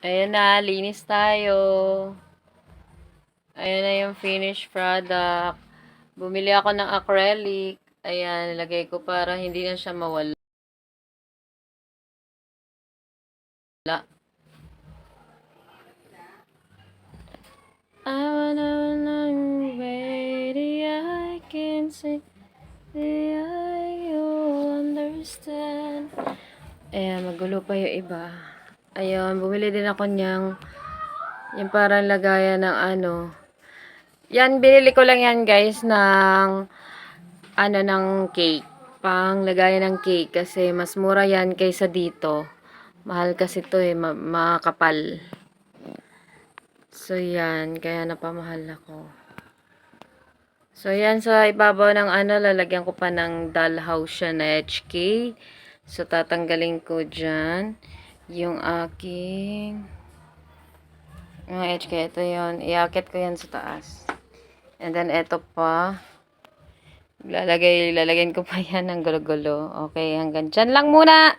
Ayan na, linis tayo. Ayan na yung finished product. Bumili ako ng acrylic. Ayan, nilagay ko para hindi na siya mawala. I wanna know baby, I can see you'll understand. Ayan, magulo pa yung iba. Ayun, bumili din ako niyang yung parang lagayan ng ano. Yan, binili ko lang yan guys ng ng cake. Pang lagayan ng cake kasi mas mura yan kaysa dito. Mahal kasi to makapal. So yan, kaya napamahal ako. So yan, sa ibabaw ng lalagyan ko pa ng dollhouse siya na HK. So tatanggalin ko dyan yung aking HK. Ito yun, iakit ko yan sa taas. And then ito pa. Lalagyan ko pa yan ng gulo-gulo. Okay, hanggang dyan lang muna.